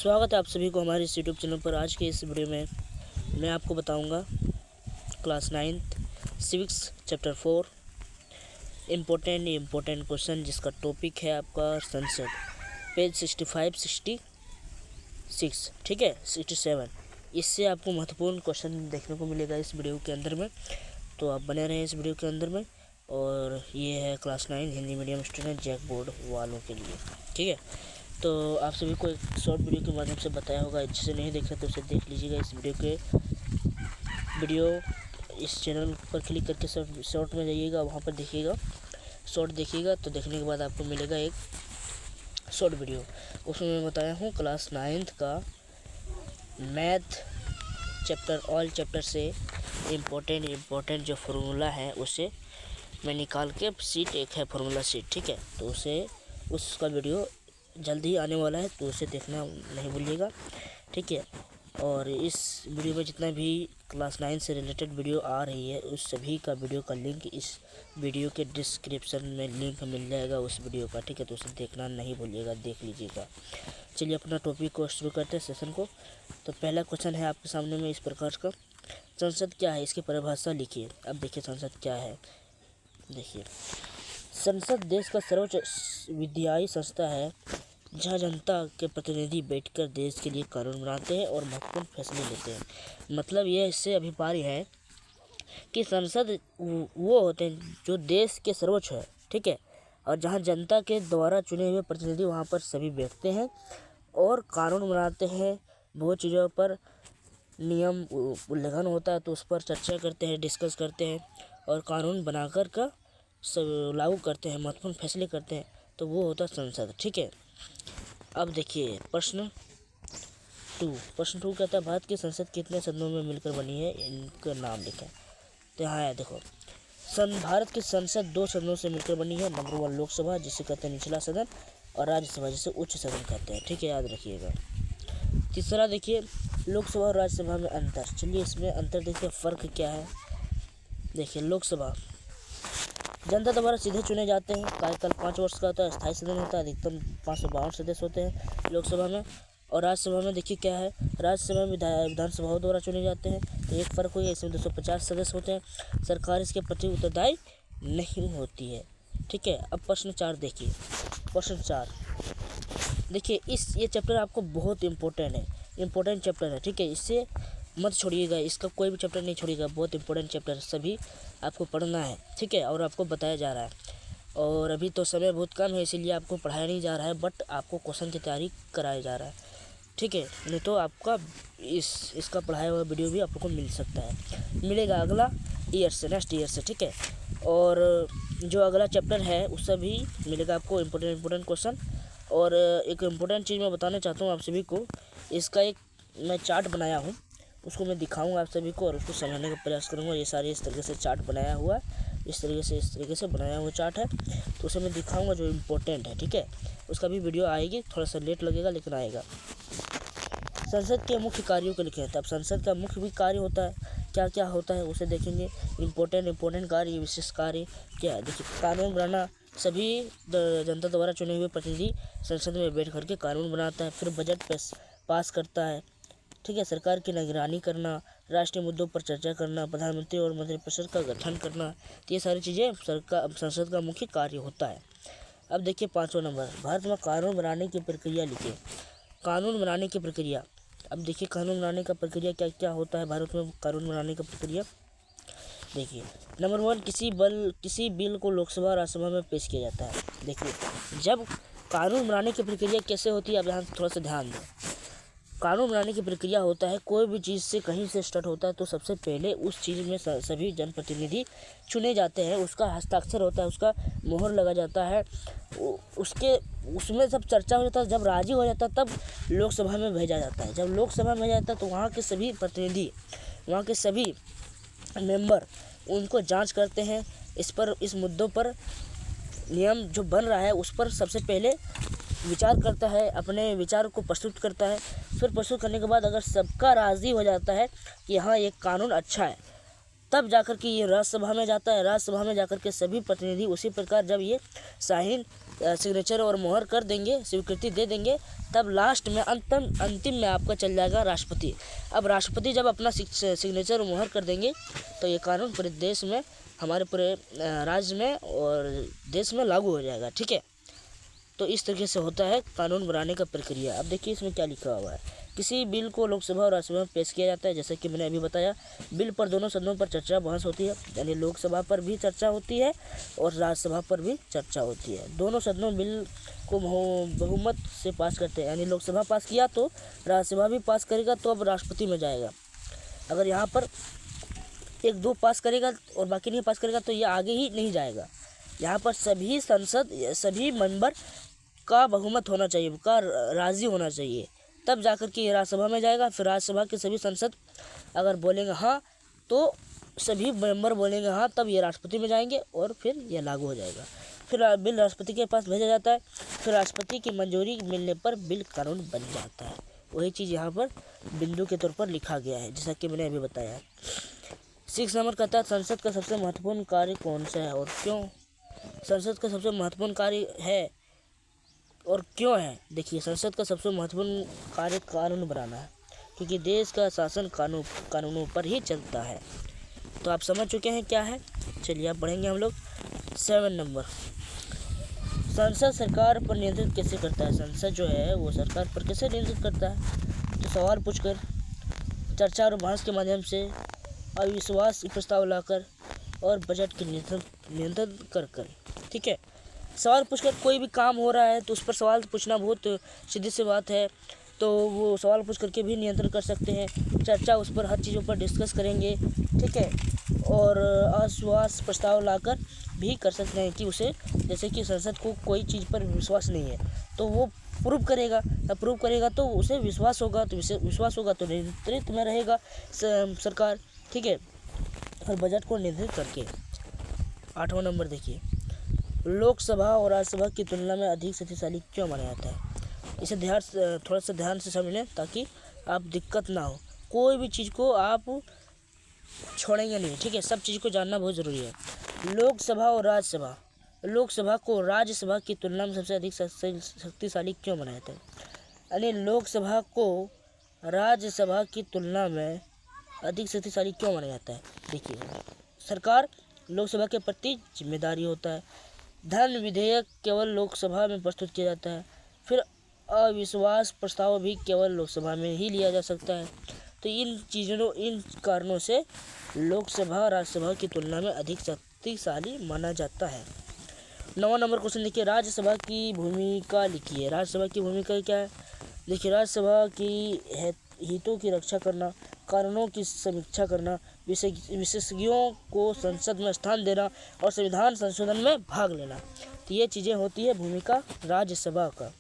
स्वागत है आप सभी को हमारे इस यूट्यूब चैनल पर। आज के इस वीडियो में मैं आपको बताऊंगा class 9th civics chapter 4 important question, जिसका टॉपिक है आपका संसद, पेज 65-66, ठीक है, 67। इससे आपको महत्वपूर्ण क्वेश्चन देखने को मिलेगा इस वीडियो के अंदर में, तो आप बने रहें इस वीडियो के अंदर में। और ये है class 9 Hindi medium student JAC board वालों के लिए, ठीक है। तो आप सभी को एक शॉर्ट वीडियो के माध्यम से बताया होगा, अच्छे से नहीं देख रहे तो उसे देख लीजिएगा। इस वीडियो इस चैनल पर क्लिक करके शॉर्ट में जाइएगा, वहाँ पर देखिएगा, शॉर्ट देखिएगा। तो देखने के बाद आपको मिलेगा एक शॉर्ट वीडियो, उसमें मैं बताया हूँ क्लास 9th का मैथ चैप्टर, ऑल चैप्टर से इम्पोर्टेंट जो फार्मूला है उसे मैं निकाल के सीट एक है फार्मूला सीट, ठीक है। तो उसका वीडियो जल्दी आने वाला है, तो उसे देखना नहीं भूलिएगा, ठीक है। और इस वीडियो में जितना भी क्लास 9 से रिलेटेड वीडियो आ रही है, उस सभी का वीडियो का लिंक इस वीडियो के डिस्क्रिप्शन में लिंक मिल जाएगा उस वीडियो का, ठीक है। तो उसे देखना नहीं भूलिएगा, देख लीजिएगा। चलिए अपना टॉपिक को शुरू करते हैं, सेशन को। तो पहला क्वेश्चन है आपके सामने में इस प्रकार का, संसद क्या है, इसकी परिभाषा लिखिए। अब देखिए संसद क्या है। देखिए, संसद देश का सर्वोच्च विधायी संस्था है, जहाँ जनता के प्रतिनिधि बैठकर देश के लिए कानून बनाते हैं और महत्वपूर्ण फैसले लेते हैं। मतलब यह इससे अभिप्राय है कि संसद वो होते हैं जो देश के सर्वोच्च है, ठीक है, और जहाँ जनता के द्वारा चुने हुए प्रतिनिधि वहाँ पर सभी बैठते हैं और कानून बनाते हैं। बहुत चीज़ों पर नियम उल्लंघन होता है तो उस पर चर्चा करते हैं, डिस्कस करते हैं और कानून बनाकर का सब लागू करते हैं, महत्वपूर्ण फैसले करते हैं। तो वो होता है संसद, ठीक है। अब देखिए प्रश्न 2 कहता है, भारत की संसद कितने सदनों में मिलकर बनी है, इनका नाम लिखें। तो यहाँ है, देखो, भारत की संसद 2 सदनों से मिलकर बनी है। नंबर 1 लोकसभा, जिसे कहते हैं निचला सदन, और राज्यसभा, जिसे उच्च सदन कहते हैं, ठीक है, याद रखिएगा। तीसरा देखिए, लोकसभा और राज्यसभा में अंतर। चलिए इसमें अंतर देखते हैं, फ़र्क क्या है। देखिए, लोकसभा जनता द्वारा सीधे चुने जाते हैं, कार्यकाल 5 वर्ष का होता है, स्थायी सदन होता है, अधिकतम 552 सदस्य होते हैं लोकसभा में। और राज्यसभा में देखिए क्या है, राज्यसभा में विधानसभाओं द्वारा चुने जाते हैं। तो एक फ़र्क हो गया, इसमें 250 सदस्य होते हैं, सरकार इसके प्रति उत्तरदायी नहीं होती है, ठीक है। अब प्रश्न 4 देखिए, प्रश्न 4 देखिए, ये चैप्टर आपको बहुत इम्पोर्टेंट चैप्टर है, ठीक है। इससे मत छोड़िएगा, इसका कोई भी चैप्टर नहीं छोड़िएगा, बहुत इंपॉर्टेंट चैप्टर सभी आपको पढ़ना है, ठीक है, और आपको बताया जा रहा है। और अभी तो समय बहुत कम है, इसीलिए आपको पढ़ाया नहीं जा रहा है, बट आपको क्वेश्चन की तैयारी कराया जा रहा है, ठीक है। नहीं तो आपका इसका पढ़ाया हुआ वीडियो भी आपको मिल सकता है, मिलेगा अगला ईयर से, नेक्स्ट ईयर से, ठीक है। और जो अगला चैप्टर है उससे भी मिलेगा आपको इम्पोर्टेंट क्वेश्चन। और एक इम्पोर्टेंट चीज़ मैं बताना चाहता हूँ आप सभी को, इसका एक मैं चार्ट बनाया हूँ, उसको मैं दिखाऊंगा आप सभी को और उसको समझने का प्रयास करूंगा। ये सारे इस तरीके से चार्ट बनाया हुआ है, इस तरीके से बनाया हुआ चार्ट है, तो उसे मैं दिखाऊंगा जो इम्पोर्टेंट है, ठीक है। उसका भी वीडियो आएगी, थोड़ा सा लेट लगेगा लेकिन आएगा। संसद के मुख्य कार्यों को लिखें। तब संसद का मुख्य भी कार्य होता है, क्या क्या होता है उसे देखेंगे। इम्पोर्टेंट कार्य, विशेष कार्य क्या है। देखिए, कानून बनाना, सभी जनता द्वारा चुने हुए प्रतिनिधि संसद में बैठ करके कानून बनाता है। फिर बजट पास करता है, ठीक है। सरकार की निगरानी करना, राष्ट्रीय मुद्दों पर चर्चा करना, प्रधानमंत्री और मंत्रिपरिषद का गठन करना, तो ये सारी चीज़ें संसद का मुख्य कार्य होता है। अब देखिए 5वां नंबर, भारत में कानून बनाने की प्रक्रिया लिखिए। कानून बनाने की प्रक्रिया, अब देखिए कानून बनाने का प्रक्रिया क्या क्या होता है भारत में कानून बनाने का प्रक्रिया। देखिए, नंबर 1, किसी बिल को लोकसभा और राज्यसभा में पेश किया जाता है। देखिए, जब कानून बनाने की प्रक्रिया कैसे होती है, अब यहाँ थोड़ा सा ध्यान दें। कानून बनाने की प्रक्रिया होता है, कोई भी चीज़ से कहीं से स्टार्ट होता है तो सबसे पहले उस चीज़ में सभी जनप्रतिनिधि चुने जाते हैं, उसका हस्ताक्षर होता है, उसका मोहर लगा जाता है, उसमें सब चर्चा हो जाता है। जब राजी हो जाता है तब लोकसभा में भेजा जाता है। जब लोकसभा में भेजा जाता है तो वहाँ के सभी प्रतिनिधि, वहाँ के सभी मेंबर उनको जांच करते हैं, इस मुद्दों पर नियम जो बन रहा है उस पर सबसे पहले विचार करता है, अपने विचार को प्रस्तुत करता है। फिर प्रस्तुत करने के बाद अगर सबका राज़ी हो जाता है कि हाँ ये कानून अच्छा है, तब जाकर के ये राज्यसभा में जाता है। राज्यसभा में जाकर के सभी प्रतिनिधि उसी प्रकार जब ये साइन सिग्नेचर और मोहर कर देंगे, स्वीकृति दे देंगे, तब लास्ट में अंतिम में आपका चल जाएगा राष्ट्रपति। अब राष्ट्रपति जब अपना सिग्नेचर और मोहर कर देंगे तो ये कानून पूरे देश में, हमारे पूरे राज्य में और देश में लागू हो जाएगा। ठीक है, तो इस तरीके से होता है कानून बनाने का प्रक्रिया। अब देखिए इसमें क्या लिखा हुआ है। किसी बिल को लोकसभा और राज्यसभा में पेश किया जाता है। जैसे कि मैंने अभी बताया, बिल पर दोनों सदनों पर चर्चा बहस होती है, यानी लोकसभा पर भी चर्चा होती है और राज्यसभा पर भी चर्चा होती है। दोनों सदनों बिल को बहुमत से पास करते हैं, यानी लोकसभा पास किया तो राज्यसभा भी पास करेगा, तो अब राष्ट्रपति में जाएगा। अगर यहाँ पर 1-2 पास करेगा और बाकी नहीं पास करेगा तो ये आगे ही नहीं जाएगा। यहाँ पर सभी मेंबर का बहुमत होना चाहिए, का राज़ी होना चाहिए, तब जाकर के ये राज्यसभा में जाएगा। फिर राज्यसभा के सभी सांसद अगर बोलेंगे हाँ तो सभी मेंबर बोलेंगे हाँ, तब ये राष्ट्रपति में जाएंगे और फिर ये लागू हो जाएगा। फिर बिल राष्ट्रपति के पास भेजा जाता है। फिर राष्ट्रपति की मंजूरी मिलने पर बिल कानून बन जाता है। वही चीज़ यहाँ पर बिंदु के तौर पर लिखा गया है, जैसा कि मैंने अभी बताया। 6 नंबर कहता है संसद का सबसे महत्वपूर्ण कार्य कौन सा है और क्यों? संसद का सबसे महत्वपूर्ण कार्य है और क्यों है? देखिए, संसद का सबसे महत्वपूर्ण कार्य कानून बनाना है, क्योंकि देश का शासन कानूनों पर ही चलता है। तो आप समझ चुके हैं क्या है। चलिए अब बढ़ेंगे हम लोग 7 नंबर। संसद सरकार पर नियंत्रित कैसे करता है? संसद जो है वो सरकार पर कैसे नियंत्रित करता है? तो सवाल पूछकर, चर्चा और बहस के माध्यम से, अविश्वास प्रस्ताव लाकर और बजट के नियंत्रण कर। ठीक है, सवाल पूछकर कोई भी काम हो रहा है तो उस पर सवाल पूछना बहुत सीधी सी बात है, तो वो सवाल पूछ करके भी नियंत्रण कर सकते हैं। चर्चा, उस पर हर चीज़ों पर डिस्कस करेंगे। ठीक है, और अविश्वास प्रस्ताव लाकर भी कर सकते हैं कि उसे, जैसे कि संसद को कोई चीज़ पर विश्वास नहीं है तो वो प्रूव करेगा तो उसे विश्वास होगा, तो विश्वास होगा तो नेतृत्व में रहेगा सरकार। ठीक है, और बजट को नियंत्रित करके। 8वां नंबर देखिए, लोकसभा और राज्यसभा की तुलना में अधिक शक्तिशाली क्यों माना जाता है? इसे थोड़ा सा ध्यान से समझ लें ताकि आप दिक्कत ना हो। कोई भी चीज़ को आप छोड़ेंगे नहीं। ठीक है, सब चीज़ को जानना बहुत ज़रूरी है। लोकसभा और राज्यसभा, लोकसभा को राज्यसभा की तुलना में सबसे अधिक शक्तिशाली क्यों माना जाता है? यानी लोकसभा को राज्यसभा की तुलना में अधिक शक्तिशाली क्यों माना जाता है? देखिए, सरकार लोकसभा के प्रति जिम्मेदारी होता है। धन विधेयक केवल लोकसभा में प्रस्तुत किया जाता है। फिर अविश्वास प्रस्ताव भी केवल लोकसभा में ही लिया जा सकता है। तो इन कारणों से लोकसभा राज्यसभा की तुलना में अधिक शक्तिशाली माना जाता है। 9वां नंबर क्वेश्चन देखिए, राज्यसभा की भूमिका लिखिए। राज्यसभा की भूमिका क्या है? देखिए, राज्यसभा की हितों की रक्षा करना, कानूनों की समीक्षा करना, विशेषज्ञों को संसद में स्थान देना और संविधान संशोधन में भाग लेना। तो ये चीज़ें होती है भूमिका राज्यसभा का।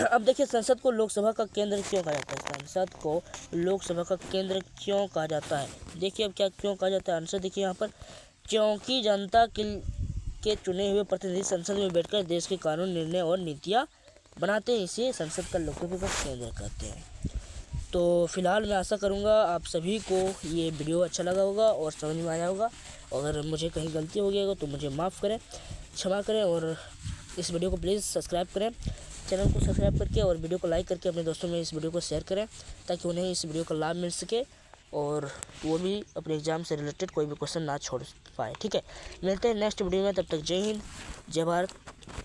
अब देखिए, संसद को लोकसभा का केंद्र क्यों कहा जाता है? संसद को लोकसभा का केंद्र क्यों कहा जाता है? देखिए, अब क्या क्यों कहा जाता है, आंसर देखिए यहाँ पर, क्योंकि जनता के चुने हुए प्रतिनिधि संसद में बैठकर देश के कानून, निर्णय और नीतियाँ बनाते हैं। इसे संसद का लोकसभा का केंद्र कहते हैं। तो फिलहाल मैं आशा करूँगा आप सभी को ये वीडियो अच्छा लगा होगा और समझ में आया होगा। अगर मुझे कहीं गलती हो गई हो तो मुझे माफ़ करें, क्षमा करें, और इस वीडियो को प्लीज़ सब्सक्राइब करें, चैनल को सब्सक्राइब करके और वीडियो को लाइक करके अपने दोस्तों में इस वीडियो को शेयर करें, ताकि उन्हें इस वीडियो का लाभ मिल सके और वो भी अपने एग्ज़ाम से रिलेटेड कोई भी क्वेश्चन ना छोड़ पाए। ठीक है, मिलते हैं नेक्स्ट वीडियो में, तब तक जय हिंद, जय भारत।